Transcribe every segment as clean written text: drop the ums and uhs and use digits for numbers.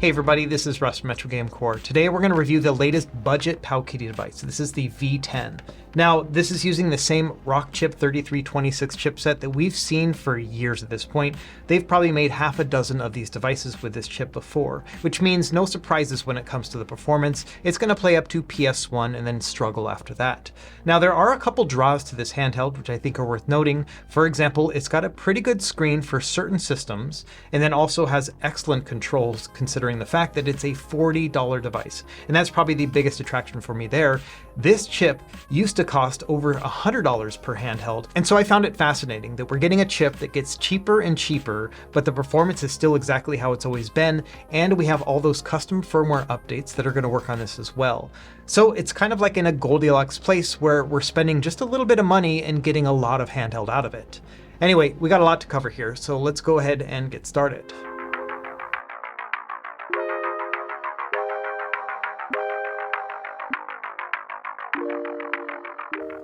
Hey everybody, this is Russ from Metro Game Core. Today we're going to review the latest budget PowKiddy device. This is the V10. Now, this is using the same Rockchip 3326 chipset that we've seen for years at this point. They've probably made half a dozen of these devices with this chip before, which means no surprises when it comes to the performance. It's going to play up to PS1 and then struggle after that. Now, there are a couple draws to this handheld, which I think are worth noting. For example, it's got a pretty good screen for certain systems, and then also has excellent controls considering the fact that it's a $40 device. And that's probably the biggest attraction for me there. This chip used to cost over $100 per handheld, and so I found it fascinating that we're getting a chip that gets cheaper and cheaper, but the performance is still exactly how it's always been, and we have all those custom firmware updates that are going to work on this as well. So it's kind of like in a Goldilocks place where we're spending just a little bit of money and getting a lot of handheld out of it. Anyway, we got a lot to cover here, so let's go ahead and get started.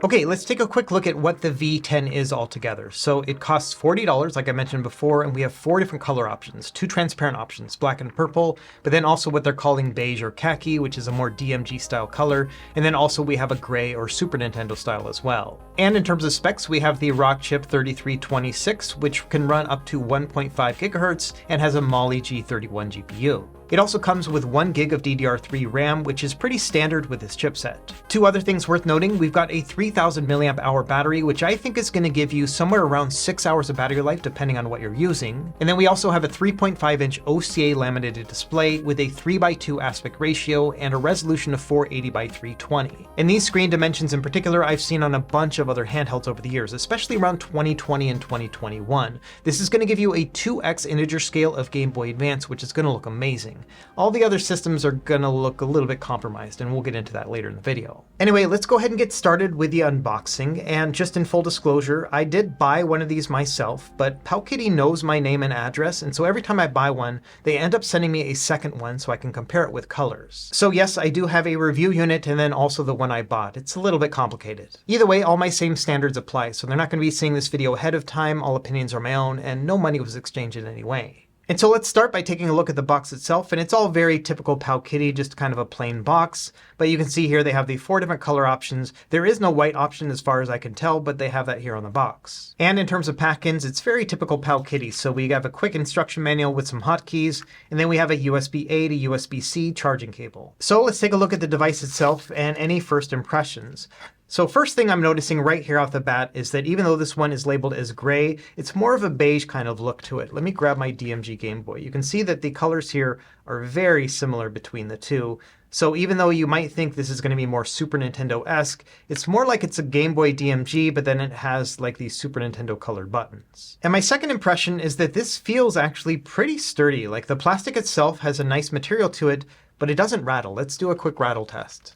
Okay, let's take a quick look at what the V10 is altogether. So it costs $40, like I mentioned before, and we have 4 different color options, 2 transparent options, black and purple, but then also what they're calling beige or khaki, which is a more DMG style color. And then also we have a gray or Super Nintendo style as well. And in terms of specs, we have the Rockchip 3326, which can run up to 1.5 gigahertz and has a Mali G31 GPU. It also comes with 1 gig of DDR3 RAM, which is pretty standard with this chipset. 2 other things worth noting, we've got a 3000 mAh battery, which I think is going to give you somewhere around 6 hours of battery life depending on what you're using. And then we also have a 3.5-inch OCA laminated display with a 3:2 aspect ratio and a resolution of 480x320. And these screen dimensions in particular I've seen on a bunch of other handhelds over the years, especially around 2020 and 2021. This is going to give you a 2x integer scale of Game Boy Advance, which is going to look amazing. All the other systems are gonna look a little bit compromised, and we'll get into that later in the video. Anyway, let's go ahead and get started with the unboxing. And just in full disclosure, I did buy one of these myself, but PowKiddy knows my name and address, and so every time I buy one, they end up sending me a second one so I can compare it with colors. So yes, I do have a review unit and then also the one I bought. It's a little bit complicated. Either way, all my same standards apply, so they're not gonna be seeing this video ahead of time, all opinions are my own, and no money was exchanged in any way. And so let's start by taking a look at the box itself, and it's all very typical PowKiddy, just kind of a plain box. But you can see here they have the 4 different color options. There is no white option as far as I can tell, but they have that here on the box. And in terms of pack-ins, it's very typical PowKiddy. So we have a quick instruction manual with some hotkeys, and then we have a USB-A to USB-C charging cable. So let's take a look at the device itself and any first impressions. So first thing I'm noticing right here off the bat is that even though this one is labeled as gray, it's more of a beige kind of look to it. Let me grab my DMG Game Boy. You can see that the colors here are very similar between the two. So even though you might think this is going to be more Super Nintendo-esque, it's more like it's a Game Boy DMG, but then it has like these Super Nintendo colored buttons. And my second impression is that this feels actually pretty sturdy. Like the plastic itself has a nice material to it, but it doesn't rattle. Let's do a quick rattle test.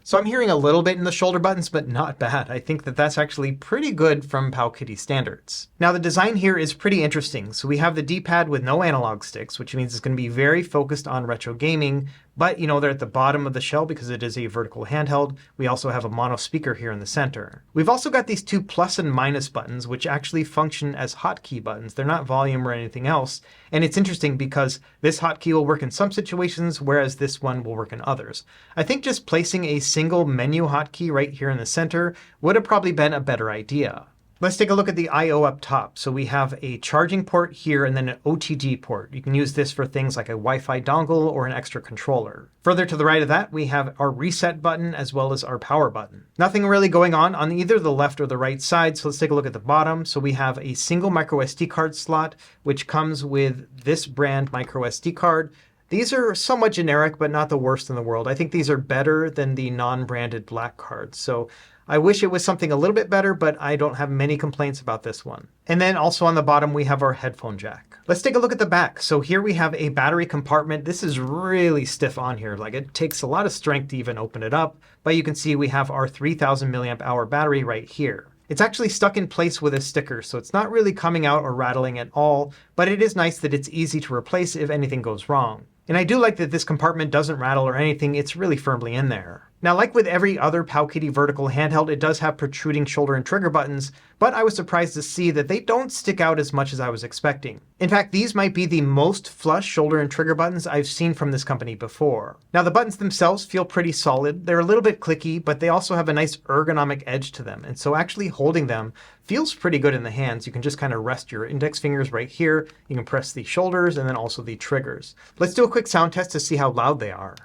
So I'm hearing a little bit in the shoulder buttons, but not bad. I think that that's actually pretty good from PowKiddy standards. Now the design here is pretty interesting. So we have the D-pad with no analog sticks, which means it's going to be very focused on retro gaming. But you know, they're at the bottom of the shell because it is a vertical handheld. We also have a mono speaker here in the center. We've also got these 2 plus and minus buttons, which actually function as hotkey buttons. They're not volume or anything else. And it's interesting because this hotkey will work in some situations, whereas this one will work in others. I think just placing a single menu hotkey right here in the center would have probably been a better idea. Let's take a look at the I/O up top. So we have a charging port here and then an OTG port. You can use this for things like a Wi-Fi dongle or an extra controller. Further to the right of that, we have our reset button as well as our power button. Nothing really going on either the left or the right side. So let's take a look at the bottom. So we have a single micro SD card slot, which comes with this brand micro SD card. These are somewhat generic, but not the worst in the world. I think these are better than the non-branded black cards. So I wish it was something a little bit better, but I don't have many complaints about this one. And then also on the bottom, we have our headphone jack. Let's take a look at the back. So here we have a battery compartment. This is really stiff on here. Like it takes a lot of strength to even open it up. But you can see we have our 3000 mAh battery right here. It's actually stuck in place with a sticker, so it's not really coming out or rattling at all, but it is nice that it's easy to replace if anything goes wrong. And I do like that this compartment doesn't rattle or anything, it's really firmly in there. Now, like with every other PowKiddy vertical handheld, it does have protruding shoulder and trigger buttons, but I was surprised to see that they don't stick out as much as I was expecting. In fact, these might be the most flush shoulder and trigger buttons I've seen from this company before. Now, the buttons themselves feel pretty solid. They're a little bit clicky, but they also have a nice ergonomic edge to them, and so actually holding them feels pretty good in the hands. You can just kind of rest your index fingers right here. You can press the shoulders and then also the triggers. Let's do a quick sound test to see how loud they are.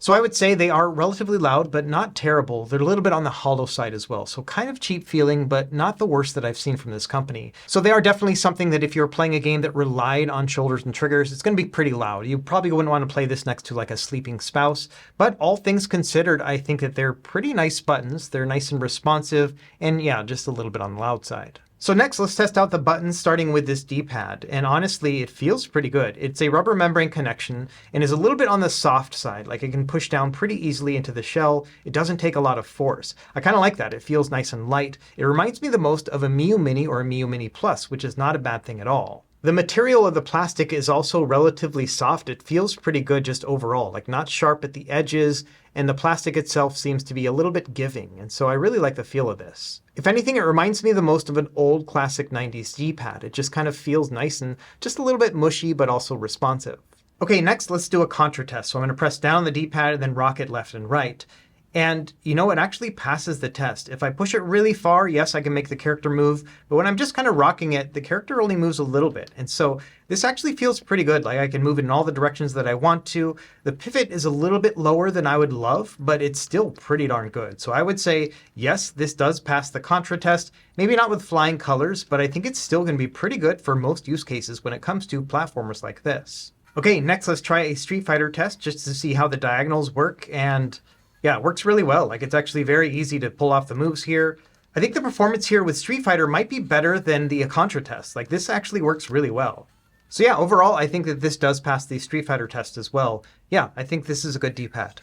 So I would say they are relatively loud, but not terrible. They're a little bit on the hollow side as well. So kind of cheap feeling, but not the worst that I've seen from this company. So they are definitely something that if you're playing a game that relied on shoulders and triggers, it's going to be pretty loud. You probably wouldn't want to play this next to like a sleeping spouse. But all things considered, I think that they're pretty nice buttons. They're nice and responsive, and yeah, just a little bit on the loud side. So next, let's test out the buttons starting with this D-pad. And honestly, it feels pretty good. It's a rubber membrane connection and is a little bit on the soft side. Like it can push down pretty easily into the shell. It doesn't take a lot of force. I kind of like that. It feels nice and light. It reminds me the most of a Miyoo Mini or a Miyoo Mini Plus, which is not a bad thing at all. The material of the plastic is also relatively soft. It feels pretty good just overall, like not sharp at the edges, and the plastic itself seems to be a little bit giving, and so I really like the feel of this. If anything, it reminds me the most of an old classic 90s D-pad. It just kind of feels nice and just a little bit mushy, but also responsive. Okay, next let's do a contra test. So I'm going to press down on the D-pad and then rock it left and right. And you know, it actually passes the test. If I push it really far, yes, I can make the character move, but when I'm just kind of rocking it, the character only moves a little bit. And so this actually feels pretty good. Like I can move it in all the directions that I want to. The pivot is a little bit lower than I would love, but it's still pretty darn good. So I would say, yes, this does pass the contra test. Maybe not with flying colors, but I think it's still going to be pretty good for most use cases when it comes to platformers like this. Okay, next let's try a Street Fighter test just to see how the diagonals work. And yeah, it works really well. Like it's actually very easy to pull off the moves here. I think the performance here with Street Fighter might be better than the contra test. Like this actually works really well. So yeah, overall, I think that this does pass the Street Fighter test as well. Yeah, I think this is a good D-pad.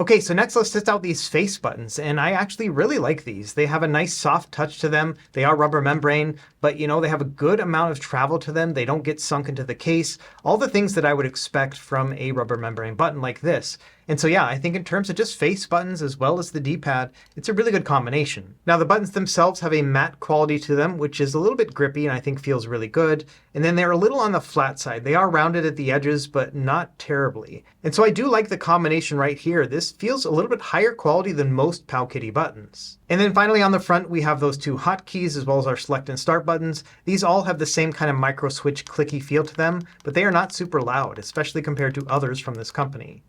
Okay, so next let's test out these face buttons, and I actually really like these. They have a nice soft touch to them. They are rubber membrane, but you know, they have a good amount of travel to them. They don't get sunk into the case. All the things that I would expect from a rubber membrane button like this. And so yeah, I think in terms of just face buttons as well as the D-pad, it's a really good combination. Now the buttons themselves have a matte quality to them, which is a little bit grippy and I think feels really good. And then they're a little on the flat side. They are rounded at the edges, but not terribly. And so I do like the combination right here. This feels a little bit higher quality than most PowKiddy buttons. And then finally on the front, we have those two hotkeys as well as our select and start buttons. These all have the same kind of micro switch clicky feel to them, but they are not super loud, especially compared to others from this company.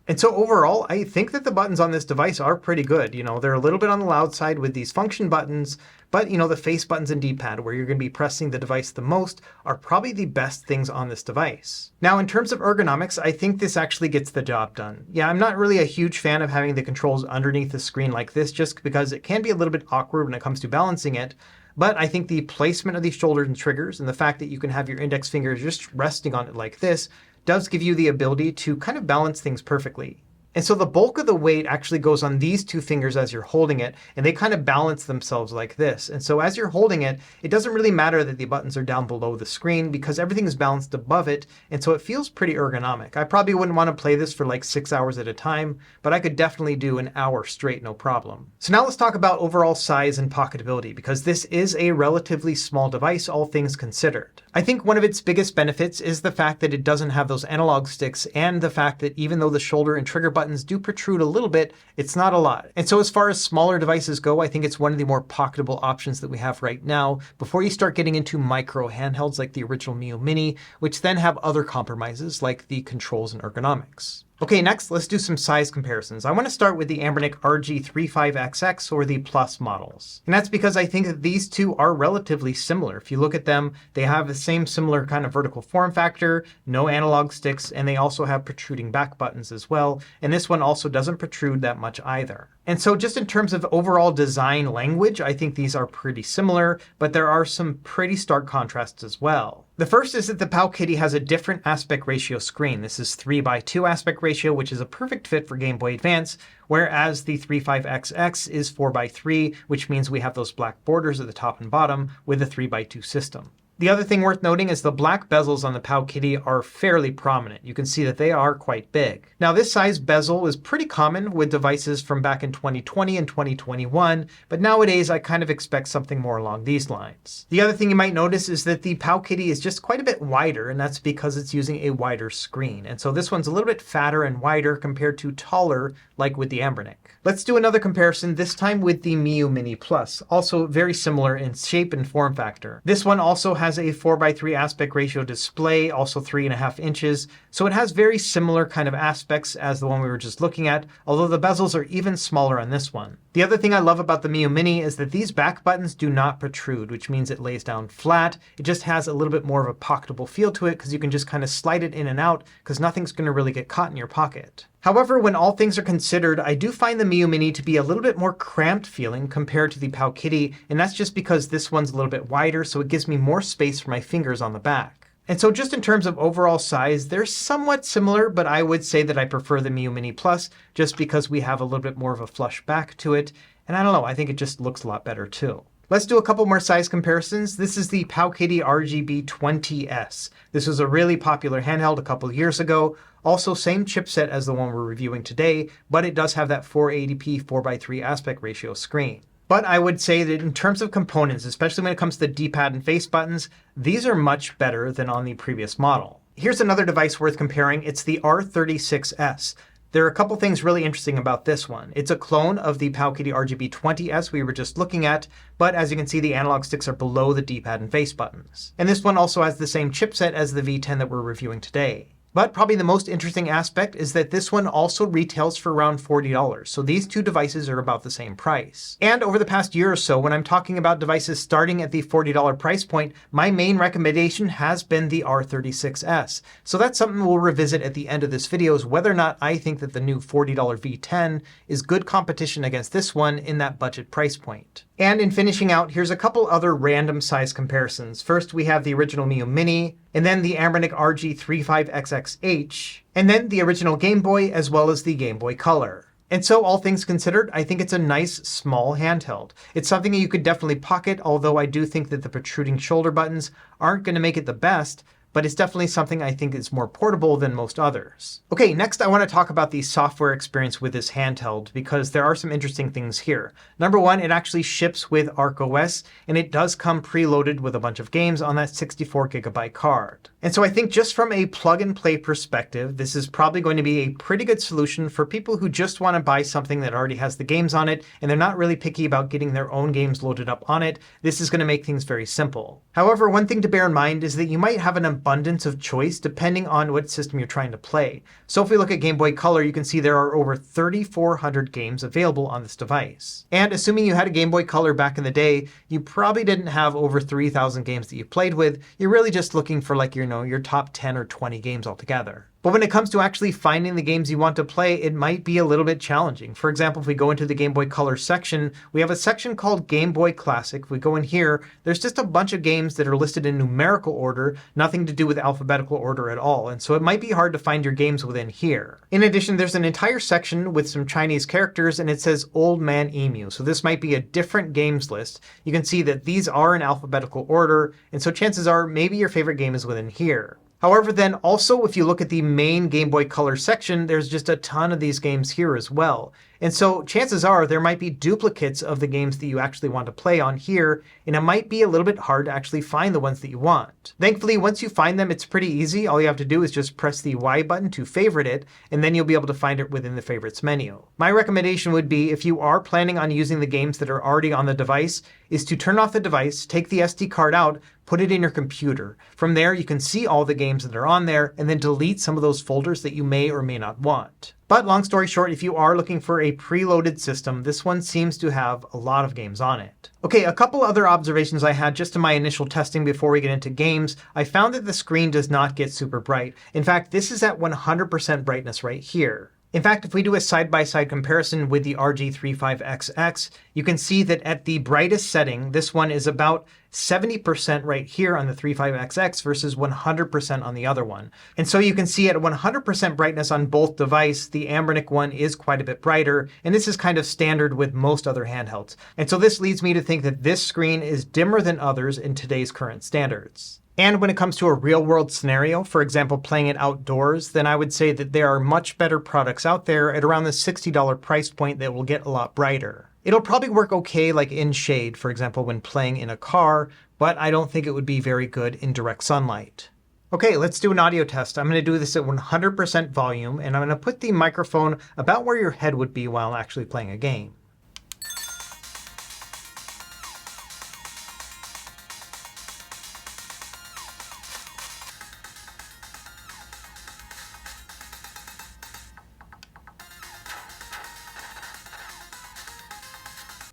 And so overall, I think that the buttons on this device are pretty good. You know, they're a little bit on the loud side with these function buttons, but you know, the face buttons and D-pad where you're going to be pressing the device the most are probably the best things on this device. Now, in terms of ergonomics, I think this actually gets the job done. Yeah, I'm not really a huge fan of having the controls underneath the screen like this, just because it can be a little bit awkward when it comes to balancing it. But I think the placement of these shoulders and triggers and the fact that you can have your index fingers just resting on it like this does give you the ability to kind of balance things perfectly. And so the bulk of the weight actually goes on these two fingers as you're holding it, and they kind of balance themselves like this. And so as you're holding it, it doesn't really matter that the buttons are down below the screen because everything is balanced above it, and so it feels pretty ergonomic. I probably wouldn't want to play this for like 6 hours at a time, but I could definitely do an hour straight, no problem. So now let's talk about overall size and pocketability, because this is a relatively small device, all things considered. I think one of its biggest benefits is the fact that it doesn't have those analog sticks, and the fact that even though the shoulder and trigger buttons do protrude a little bit, it's not a lot. And so as far as smaller devices go, I think it's one of the more pocketable options that we have right now before you start getting into micro handhelds like the original Miyoo Mini, which then have other compromises like the controls and ergonomics. Okay, next let's do some size comparisons. I want to start with the Anbernic RG35XX or the Plus models. And that's because I think that these two are relatively similar. If you look at them, they have the same similar kind of vertical form factor, no analog sticks, and they also have protruding back buttons as well. And this one also doesn't protrude that much either. And so just in terms of overall design language, I think these are pretty similar, but there are some pretty stark contrasts as well. The first is that the PowKiddy has a different aspect ratio screen. This is 3:2 aspect ratio, which is a perfect fit for Game Boy Advance, whereas the 35XX is 4:3, which means we have those black borders at the top and bottom with a 3:2 system. The other thing worth noting is the black bezels on the PowKiddy are fairly prominent. You can see that they are quite big. Now, this size bezel is pretty common with devices from back in 2020 and 2021, but nowadays I kind of expect something more along these lines. The other thing you might notice is that the PowKiddy is just quite a bit wider, and that's because it's using a wider screen. And so this one's a little bit fatter and wider compared to taller, like with the Anbernic. Let's do another comparison, this time with the Miyoo Mini Plus, also very similar in shape and form factor. This one also has a 4:3 aspect ratio display, also 3.5 inches, so it has very similar kind of aspects as the one we were just looking at, although the bezels are even smaller on this one. The other thing I love about the Miyoo Mini is that these back buttons do not protrude, which means it lays down flat. It just has a little bit more of a pocketable feel to it because you can just kind of slide it in and out because nothing's going to really get caught in your pocket. However, when all things are considered, I do find the Miyoo Mini to be a little bit more cramped feeling compared to the PowKiddy, and that's just because this one's a little bit wider, so it gives me more space for my fingers on the back. And so just in terms of overall size, they're somewhat similar, but I would say that I prefer the Miyoo Mini Plus just because we have a little bit more of a flush back to it. And I don't know, I think it just looks a lot better too. Let's do a couple more size comparisons. This is the PowKiddy RGB20S. This was a really popular handheld a couple years ago. Also, same chipset as the one we're reviewing today, but it does have that 480p 4:3 aspect ratio screen. But I would say that in terms of components, especially when it comes to the D-pad and face buttons, these are much better than on the previous model. Here's another device worth comparing. It's the R36S. There are a couple things really interesting about this one. It's a clone of the PowKiddy RGB20S we were just looking at, but as you can see, the analog sticks are below the D-pad and face buttons. And this one also has the same chipset as the V10 that we're reviewing today. But probably the most interesting aspect is that this one also retails for around $40. So these two devices are about the same price. And over the past year or so, when I'm talking about devices starting at the $40 price point, my main recommendation has been the R36S. So that's something we'll revisit at the end of this video, is whether or not I think that the new $40 V10 is good competition against this one in that budget price point. And in finishing out, here's a couple other random size comparisons. First, we have the original Miyoo Mini, and then the Anbernic RG35XXH, and then the original Game Boy, as well as the Game Boy Color. And so all things considered, I think it's a nice small handheld. It's something you could definitely pocket, although I do think that the protruding shoulder buttons aren't going to make it the best, but it's definitely something I think is more portable than most others. Okay, next I want to talk about the software experience with this handheld because there are some interesting things here. Number one, it actually ships with ArkOS, and it does come preloaded with a bunch of games on that 64GB card. And so I think just from a plug-and-play perspective, this is probably going to be a pretty good solution for people who just want to buy something that already has the games on it, and they're not really picky about getting their own games loaded up on it. This is going to make things very simple. However, one thing to bear in mind is that you might have an abundance of choice depending on what system you're trying to play. So if we look at Game Boy Color, you can see there are over 3,400 games available on this device. And assuming you had a Game Boy Color back in the day, you probably didn't have over 3,000 games that you played with. You're really just looking for your top 10 or 20 games altogether. But when it comes to actually finding the games you want to play, it might be a little bit challenging. For example, if we go into the Game Boy Color section, we have a section called Game Boy Classic. If we go in here, there's just a bunch of games that are listed in numerical order, nothing to do with alphabetical order at all. And so it might be hard to find your games within here. In addition, there's an entire section with some Chinese characters, and it says Old Man Emu. So this might be a different games list. You can see that these are in alphabetical order, and so chances are maybe your favorite game is within here. However, then also if you look at the main Game Boy Color section, there's just a ton of these games here as well. And so chances are there might be duplicates of the games that you actually want to play on here, and it might be a little bit hard to actually find the ones that you want. Thankfully, once you find them, it's pretty easy. All you have to do is just press the Y button to favorite it, and then you'll be able to find it within the favorites menu. My recommendation would be, if you are planning on using the games that are already on the device, is to turn off the device, take the SD card out, put it in your computer. From there, you can see all the games that are on there, and then delete some of those folders that you may or may not want. But long story short, if you are looking for a preloaded system, this one seems to have a lot of games on it. Okay, a couple other observations I had just in my initial testing before we get into games. I found that the screen does not get super bright. In fact, this is at 100% brightness right here. In fact, if we do a side-by-side comparison with the RG35XX, you can see that at the brightest setting, this one is about 70% right here on the 35XX versus 100% on the other one. And so you can see at 100% brightness on both devices, the Anbernic one is quite a bit brighter, and this is kind of standard with most other handhelds. And so this leads me to think that this screen is dimmer than others in today's current standards. And when it comes to a real-world scenario, for example, playing it outdoors, then I would say that there are much better products out there at around the $60 price point that will get a lot brighter. It'll probably work okay like in shade, for example, when playing in a car, but I don't think it would be very good in direct sunlight. Okay, let's do an audio test. I'm going to do this at 100% volume, and I'm going to put the microphone about where your head would be while actually playing a game.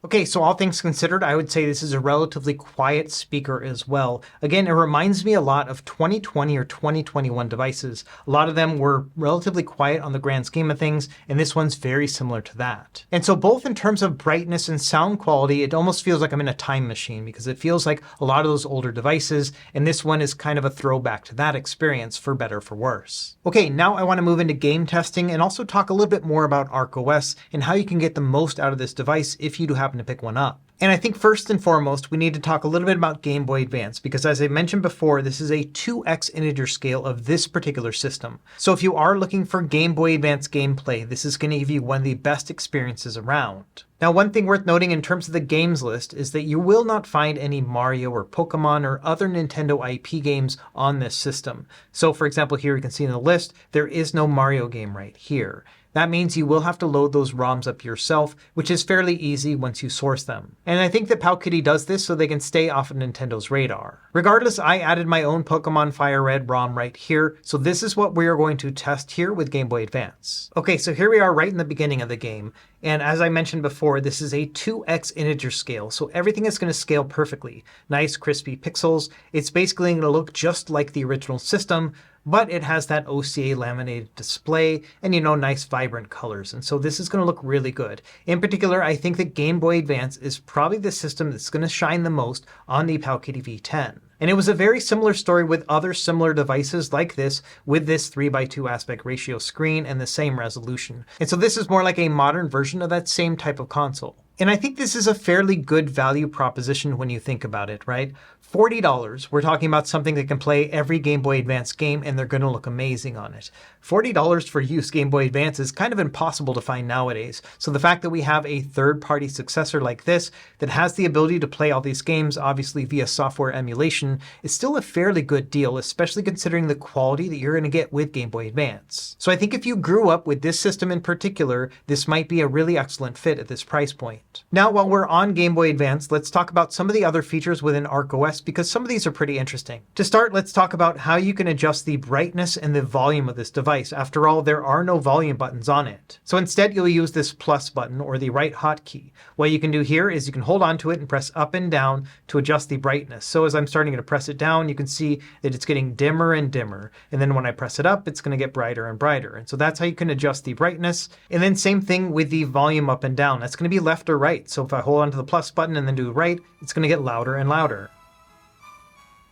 Okay, so all things considered, I would say this is a relatively quiet speaker as well. Again, it reminds me a lot of 2020 or 2021 devices. A lot of them were relatively quiet on the grand scheme of things, and this one's very similar to that. And so both in terms of brightness and sound quality, it almost feels like I'm in a time machine because it feels like a lot of those older devices, and this one is kind of a throwback to that experience for better or for worse. Okay, now I want to move into game testing and also talk a little bit more about ArkOS and how you can get the most out of this device if you do happen to pick one up. And I think first and foremost, we need to talk a little bit about Game Boy Advance because as I mentioned before, this is a 2x integer scale of this particular system. So if you are looking for Game Boy Advance gameplay, this is going to give you one of the best experiences around. Now, one thing worth noting in terms of the games list is that you will not find any Mario or Pokemon or other Nintendo IP games on this system. So for example, here you can see in the list, there is no Mario game right here. That means you will have to load those ROMs up yourself, which is fairly easy once you source them. And I think that PowKiddy does this so they can stay off of Nintendo's radar. Regardless, I added my own Pokemon Fire Red ROM right here, so this is what we are going to test here with Game Boy Advance. Okay, so here we are right in the beginning of the game. And as I mentioned before, this is a 2x integer scale, so everything is going to scale perfectly. Nice crispy pixels. It's basically going to look just like the original system, but it has that OCA laminated display and, nice vibrant colors. And so this is going to look really good. In particular, I think that Game Boy Advance is probably the system that's going to shine the most on the PowKiddy V10. And it was a very similar story with other similar devices like this with this 3:2 aspect ratio screen and the same resolution. And so this is more like a modern version of that same type of console. And I think this is a fairly good value proposition when you think about it, right? $40, we're talking about something that can play every Game Boy Advance game and they're going to look amazing on it. $40 for used Game Boy Advance is kind of impossible to find nowadays. So the fact that we have a third-party successor like this that has the ability to play all these games, obviously via software emulation, is still a fairly good deal, especially considering the quality that you're going to get with Game Boy Advance. So I think if you grew up with this system in particular, this might be a really excellent fit at this price point. Now, while we're on Game Boy Advance, let's talk about some of the other features within ArkOS because some of these are pretty interesting. To start, let's talk about how you can adjust the brightness and the volume of this device. After all, there are no volume buttons on it. So instead, you'll use this plus button or the right hotkey. What you can do here is you can hold on to it and press up and down to adjust the brightness. So as I'm starting to press it down, you can see that it's getting dimmer and dimmer. And then when I press it up, it's going to get brighter and brighter. And so that's how you can adjust the brightness. And then same thing with the volume up and down. That's going to be left or right. So if I hold on to the plus button and then do right, it's going to get louder and louder.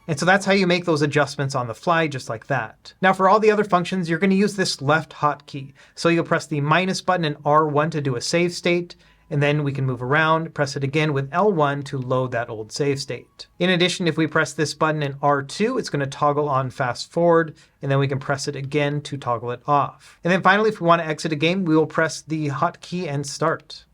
And so that's how you make those adjustments on the fly, just like that. Now for all the other functions, you're going to use this left hotkey. So you'll press the minus button and R1 to do a save state. And then we can move around, press it again with L1 to load that old save state. In addition, if we press this button in R2, it's going to toggle on fast forward, and then we can press it again to toggle it off. And then finally, if we want to exit a game, we will press the hotkey and start.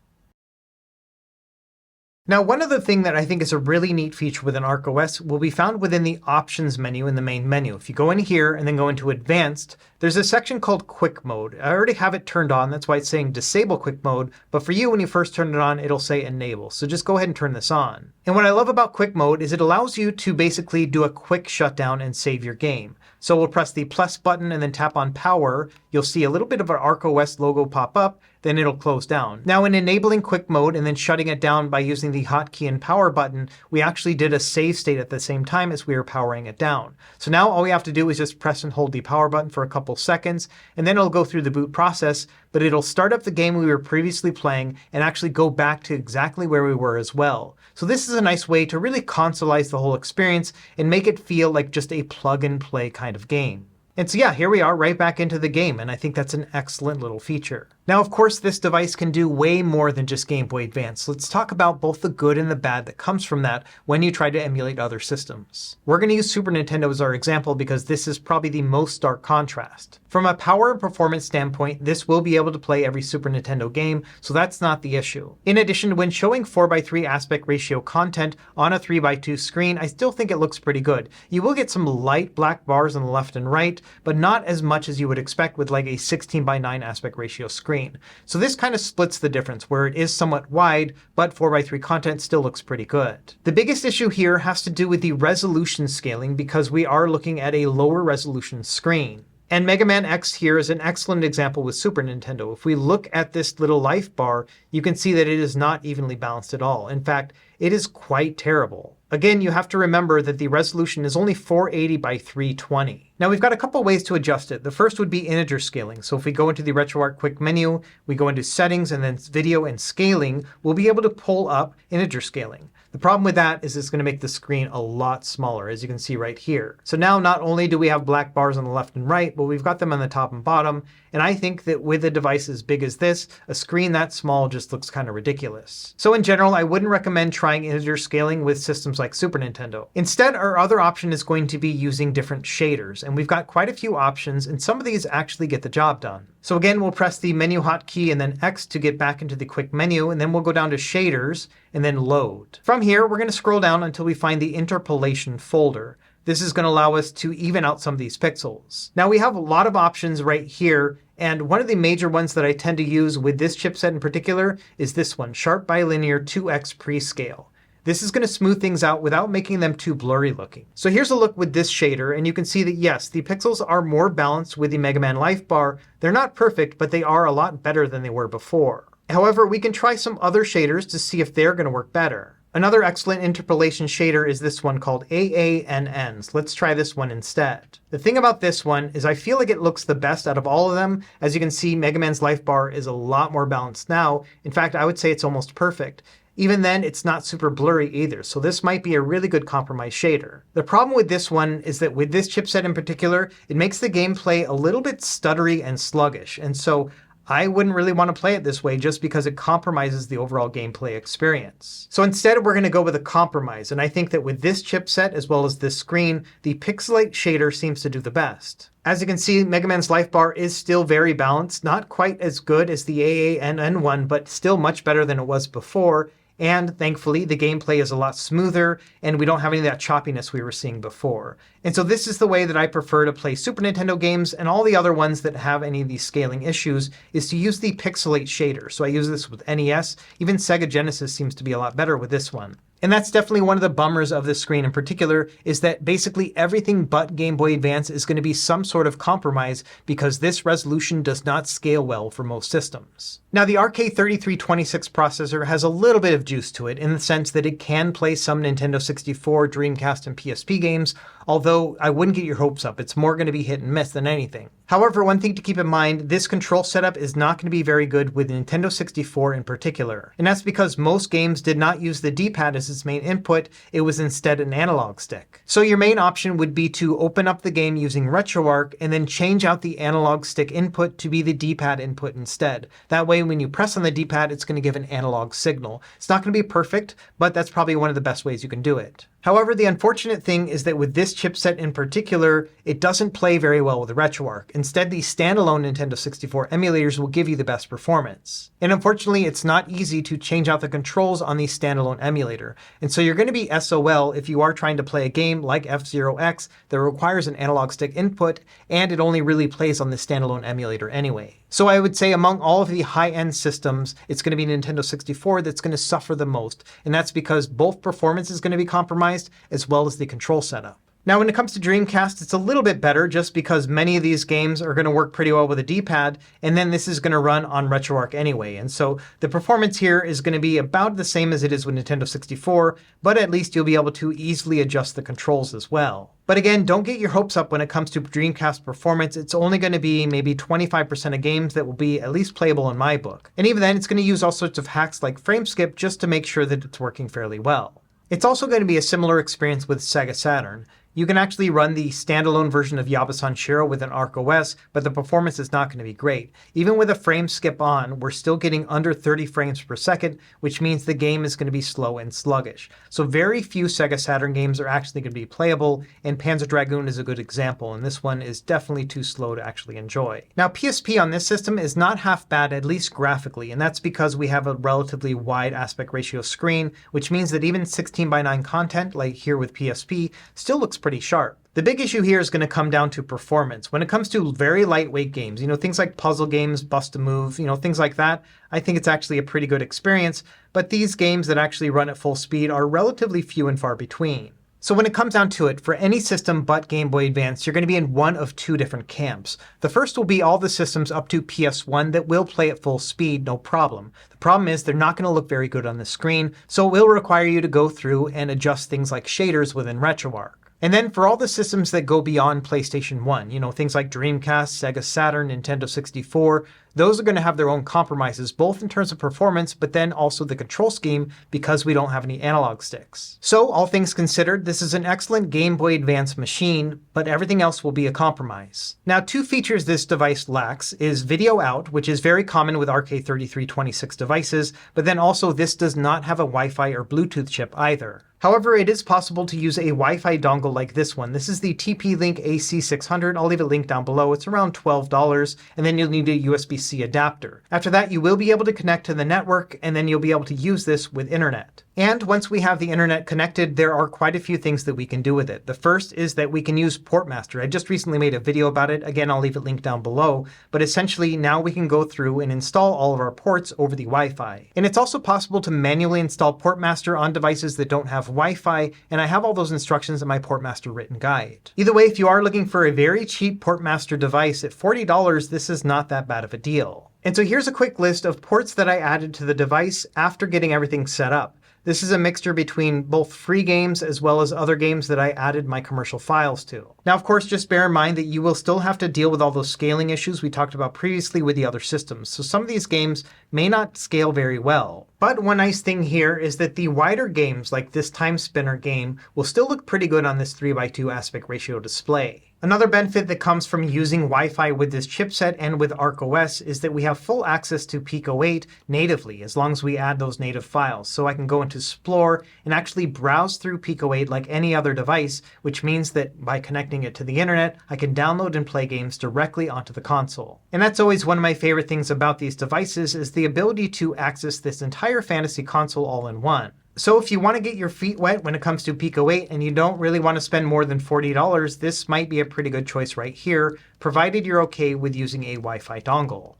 Now, one other thing that I think is a really neat feature within ArkOS will be found within the Options menu in the main menu. If you go in here and then go into Advanced, there's a section called Quick Mode. I already have it turned on, that's why it's saying Disable Quick Mode, but for you, when you first turn it on, it'll say Enable. So just go ahead and turn this on. And what I love about Quick Mode is it allows you to basically do a quick shutdown and save your game. So we'll press the plus button and then tap on Power. You'll see a little bit of an ArkOS logo pop up, then it'll close down. Now in enabling quick mode and then shutting it down by using the hotkey and power button, we actually did a save state at the same time as we were powering it down. So now all we have to do is just press and hold the power button for a couple seconds, and then it'll go through the boot process, but it'll start up the game we were previously playing and actually go back to exactly where we were as well. So this is a nice way to really consoleize the whole experience and make it feel like just a plug and play kind of game. And so yeah, here we are right back into the game, and I think that's an excellent little feature. Now, of course, this device can do way more than just Game Boy Advance. Let's talk about both the good and the bad that comes from that when you try to emulate other systems. We're going to use Super Nintendo as our example because this is probably the most stark contrast. From a power and performance standpoint, this will be able to play every Super Nintendo game, so that's not the issue. In addition, when showing 4:3 aspect ratio content on a 3:2 screen, I still think it looks pretty good. You will get some light black bars on the left and right, but not as much as you would expect with like a 16:9 aspect ratio screen. So this kind of splits the difference, where it is somewhat wide, but 4:3 content still looks pretty good. The biggest issue here has to do with the resolution scaling because we are looking at a lower resolution screen. And Mega Man X here is an excellent example with Super Nintendo. If we look at this little life bar, you can see that it is not evenly balanced at all. In fact, it is quite terrible. Again, you have to remember that the resolution is only 480 by 320. Now we've got a couple ways to adjust it. The first would be integer scaling. So if we go into the RetroArch quick menu, we go into settings and then video and scaling, we'll be able to pull up integer scaling. The problem with that is it's going to make the screen a lot smaller, as you can see right here. So now not only do we have black bars on the left and right, but we've got them on the top and bottom. And I think that with a device as big as this, a screen that small just looks kind of ridiculous. So in general, I wouldn't recommend trying integer scaling with systems like Super Nintendo. Instead, our other option is going to be using different shaders. And we've got quite a few options, and some of these actually get the job done. So again, we'll press the menu hotkey and then X to get back into the quick menu, and then we'll go down to shaders and then load. From here, we're going to scroll down until we find the interpolation folder. This is going to allow us to even out some of these pixels. Now we have a lot of options right here, and one of the major ones that I tend to use with this chipset in particular is this one, Sharp Bilinear 2x Prescale. This is going to smooth things out without making them too blurry looking. So here's a look with this shader, and you can see that yes, the pixels are more balanced with the Mega Man Life Bar. They're not perfect, but they are a lot better than they were before. However, we can try some other shaders to see if they're going to work better. Another excellent interpolation shader is this one called AANNs. Let's try this one instead. The thing about this one is I feel like it looks the best out of all of them. As you can see, Mega Man's Life Bar is a lot more balanced now. In fact, I would say it's almost perfect. Even then, it's not super blurry either, so this might be a really good compromise shader. The problem with this one is that with this chipset in particular, it makes the gameplay a little bit stuttery and sluggish, and so I wouldn't really want to play it this way just because it compromises the overall gameplay experience. So instead, we're going to go with a compromise, and I think that with this chipset as well as this screen, the Pixelate shader seems to do the best. As you can see, Mega Man's Life Bar is still very balanced, not quite as good as the AANN one, but still much better than it was before. And thankfully, the gameplay is a lot smoother, and we don't have any of that choppiness we were seeing before. And so this is the way that I prefer to play Super Nintendo games, and all the other ones that have any of these scaling issues is to use the Pixelate shader. So I use this with NES. Even Sega Genesis seems to be a lot better with this one. And that's definitely one of the bummers of this screen in particular, is that basically everything but Game Boy Advance is going to be some sort of compromise because this resolution does not scale well for most systems. Now the RK3326 processor has a little bit of juice to it in the sense that it can play some Nintendo 64, Dreamcast, and PSP games, although I wouldn't get your hopes up. It's more going to be hit and miss than anything. However, one thing to keep in mind, this control setup is not going to be very good with Nintendo 64 in particular. And that's because most games did not use the D-pad as its main input, it was instead an analog stick. So your main option would be to open up the game using RetroArch and then change out the analog stick input to be the D-pad input instead. That way when you press on the D-pad, it's going to give an analog signal. It's not going to be perfect, but that's probably one of the best ways you can do it. However, the unfortunate thing is that with this chipset in particular, it doesn't play very well with RetroArch. Instead, the standalone Nintendo 64 emulators will give you the best performance. And unfortunately, it's not easy to change out the controls on the standalone emulator. And so you're going to be SOL if you are trying to play a game like F-Zero X that requires an analog stick input, and it only really plays on the standalone emulator anyway. So I would say among all of the high-end systems, it's going to be Nintendo 64 that's going to suffer the most. And that's because both performance is going to be compromised as well as the control setup. Now, when it comes to Dreamcast, it's a little bit better just because many of these games are going to work pretty well with a D-pad, and then this is going to run on RetroArch anyway. And so the performance here is going to be about the same as it is with Nintendo 64, but at least you'll be able to easily adjust the controls as well. But again, don't get your hopes up when it comes to Dreamcast performance. It's only going to be maybe 25% of games that will be at least playable in my book. And even then, it's going to use all sorts of hacks like frame skip just to make sure that it's working fairly well. It's also going to be a similar experience with Sega Saturn. You can actually run the standalone version of Yabasan Shiro with an ArkOS, but the performance is not going to be great. Even with a frame skip on, we're still getting under 30 frames per second, which means the game is going to be slow and sluggish. So very few Sega Saturn games are actually going to be playable, and Panzer Dragoon is a good example, and this one is definitely too slow to actually enjoy. Now, PSP on this system is not half bad, at least graphically, and that's because we have a relatively wide aspect ratio screen, which means that even 16:9 content, like here with PSP, still looks pretty sharp. The big issue here is going to come down to performance. When it comes to very lightweight games, things like puzzle games, Bust a Move, things like that, I think it's actually a pretty good experience, but these games that actually run at full speed are relatively few and far between. So when it comes down to it, for any system but Game Boy Advance, you're going to be in one of two different camps. The first will be all the systems up to PS1 that will play at full speed, no problem. The problem is they're not going to look very good on the screen, so it will require you to go through and adjust things like shaders within RetroArch. And then for all the systems that go beyond PlayStation 1, things like Dreamcast, Sega Saturn, Nintendo 64, those are going to have their own compromises, both in terms of performance, but then also the control scheme because we don't have any analog sticks. So all things considered, this is an excellent Game Boy Advance machine, but everything else will be a compromise. Now, two features this device lacks is video out, which is very common with RK3326 devices, but then also this does not have a Wi-Fi or Bluetooth chip either. However, it is possible to use a Wi-Fi dongle like this one. This is the TP-Link AC600. I'll leave a link down below. It's around $12, and then you'll need a USB-C adapter. After that, you will be able to connect to the network, and then you'll be able to use this with internet. And once we have the internet connected, there are quite a few things that we can do with it. The first is that we can use PortMaster. I just recently made a video about it. Again, I'll leave it linked down below. But essentially, now we can go through and install all of our ports over the Wi-Fi. And it's also possible to manually install PortMaster on devices that don't have Wi-Fi, and I have all those instructions in my PortMaster written guide. Either way, if you are looking for a very cheap PortMaster device at $40, this is not that bad of a deal. And so here's a quick list of ports that I added to the device after getting everything set up. This is a mixture between both free games as well as other games that I added my commercial files to. Now, of course, just bear in mind that you will still have to deal with all those scaling issues we talked about previously with the other systems. So some of these games may not scale very well. But one nice thing here is that the wider games like this Time Spinner game will still look pretty good on this 3:2 aspect ratio display. Another benefit that comes from using Wi-Fi with this chipset and with ArkOS is that we have full access to Pico 8 natively, as long as we add those native files. So I can go into Explore and actually browse through Pico 8 like any other device, which means that by connecting it to the internet, I can download and play games directly onto the console. And that's always one of my favorite things about these devices is the ability to access this entire fantasy console all in one. So if you want to get your feet wet when it comes to Pico 8 and you don't really want to spend more than $40, this might be a pretty good choice right here, provided you're okay with using a Wi-Fi dongle.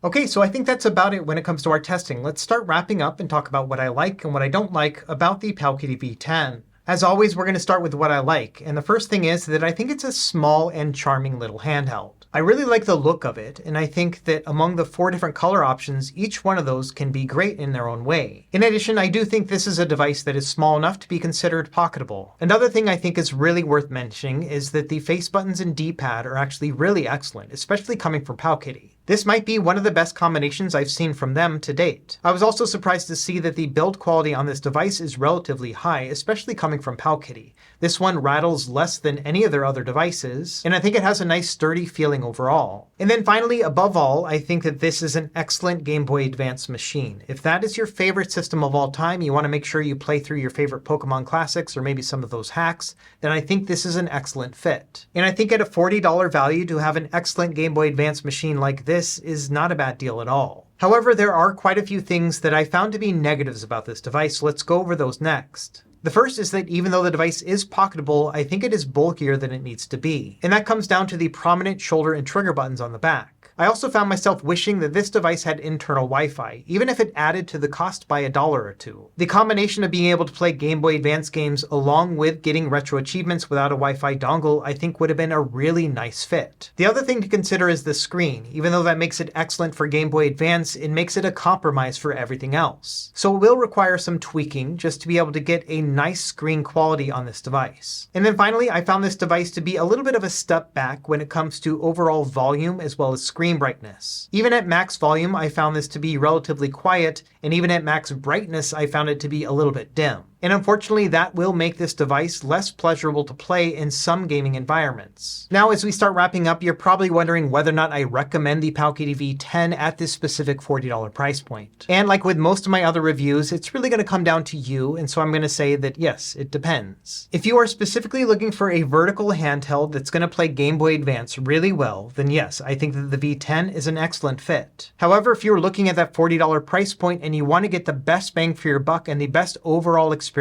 Okay, so I think that's about it when it comes to our testing. Let's start wrapping up and talk about what I like and what I don't like about the PowKiddy V10. As always, we're going to start with what I like, and the first thing is that I think it's a small and charming little handheld. I really like the look of it, and I think that among the 4 different color options, each one of those can be great in their own way. In addition, I do think this is a device that is small enough to be considered pocketable. Another thing I think is really worth mentioning is that the face buttons and D-pad are actually really excellent, especially coming from PowKiddy. This might be one of the best combinations I've seen from them to date. I was also surprised to see that the build quality on this device is relatively high, especially coming from PowKiddy. This one rattles less than any of their other devices, and I think it has a nice sturdy feeling overall. And then finally, above all, I think that this is an excellent Game Boy Advance machine. If that is your favorite system of all time, you want to make sure you play through your favorite Pokemon classics or maybe some of those hacks, then I think this is an excellent fit. And I think at a $40 value to have an excellent Game Boy Advance machine like this is not a bad deal at all. However, there are quite a few things that I found to be negatives about this device, so let's go over those next. The first is that even though the device is pocketable, I think it is bulkier than it needs to be. And that comes down to the prominent shoulder and trigger buttons on the back. I also found myself wishing that this device had internal Wi-Fi, even if it added to the cost by $1 or $2. The combination of being able to play Game Boy Advance games along with getting retro achievements without a Wi-Fi dongle I think would have been a really nice fit. The other thing to consider is the screen. Even though that makes it excellent for Game Boy Advance, it makes it a compromise for everything else. So it will require some tweaking just to be able to get a nice screen quality on this device. And then finally, I found this device to be a little bit of a step back when it comes to overall volume as well as screen brightness. Even at max volume, I found this to be relatively quiet, and even at max brightness, I found it to be a little bit dim. And unfortunately, that will make this device less pleasurable to play in some gaming environments. Now, as we start wrapping up, you're probably wondering whether or not I recommend the PowKiddy V10 at this specific $40 price point. And like with most of my other reviews, it's really going to come down to you, and so I'm going to say that yes, it depends. If you are specifically looking for a vertical handheld that's going to play Game Boy Advance really well, then yes, I think that the V10 is an excellent fit. However, if you're looking at that $40 price point and you want to get the best bang for your buck and the best overall experience,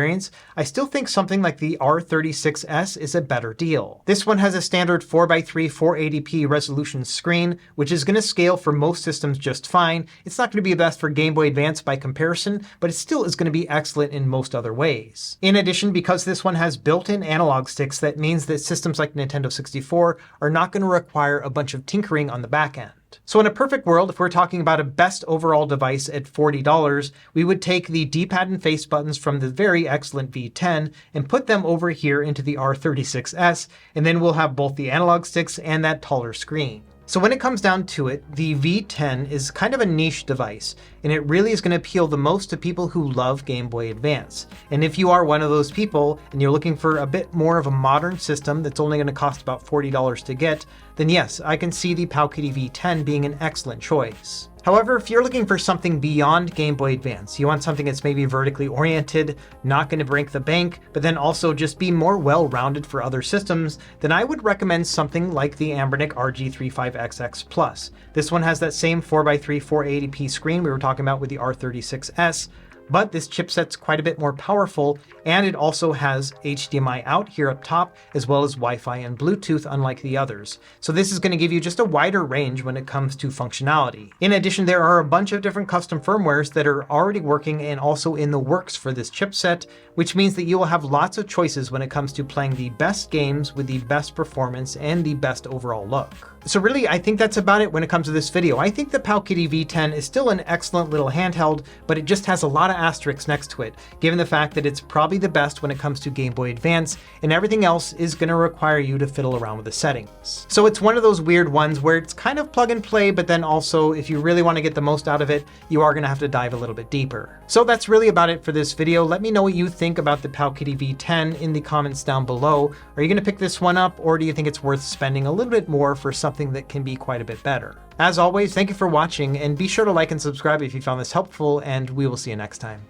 I still think something like the R36S is a better deal. This one has a standard 4x3 480p resolution screen, which is going to scale for most systems just fine. It's not going to be the best for Game Boy Advance by comparison, but it still is going to be excellent in most other ways. In addition, because this one has built-in analog sticks, that means that systems like Nintendo 64 are not going to require a bunch of tinkering on the back end. So in a perfect world, if we're talking about a best overall device at $40, we would take the D-pad and face buttons from the very excellent V10 and put them over here into the R36S, and then we'll have both the analog sticks and that taller screen. So when it comes down to it, the V10 is kind of a niche device, and it really is going to appeal the most to people who love Game Boy Advance. And if you are one of those people and you're looking for a bit more of a modern system that's only going to cost about $40 to get, then yes, I can see the PowKiddy V10 being an excellent choice. However, if you're looking for something beyond Game Boy Advance, you want something that's maybe vertically oriented, not going to break the bank, but then also just be more well-rounded for other systems, then I would recommend something like the Anbernic RG35XX Plus. This one has that same 4x3 480p screen we were talking about with the R36S, but this chipset's quite a bit more powerful, and it also has HDMI out here up top, as well as Wi-Fi and Bluetooth, unlike the others. So this is going to give you just a wider range when it comes to functionality. In addition, there are a bunch of different custom firmwares that are already working and also in the works for this chipset, which means that you will have lots of choices when it comes to playing the best games with the best performance and the best overall look. So really, I think that's about it when it comes to this video. I think the PowKiddy V10 is still an excellent little handheld, but it just has a lot of asterisks next to it, given the fact that it's probably the best when it comes to Game Boy Advance, and everything else is going to require you to fiddle around with the settings. So it's one of those weird ones where it's kind of plug and play, but then also if you really want to get the most out of it, you are going to have to dive a little bit deeper. So that's really about it for this video. Let me know what you think about the PowKiddy V10 in the comments down below. Are you going to pick this one up, or do you think it's worth spending a little bit more for something that can be quite a bit better? As always, thank you for watching, and be sure to like and subscribe if you found this helpful, and we will see you next time.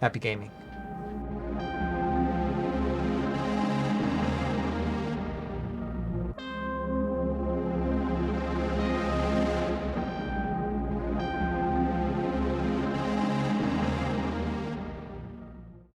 Happy gaming.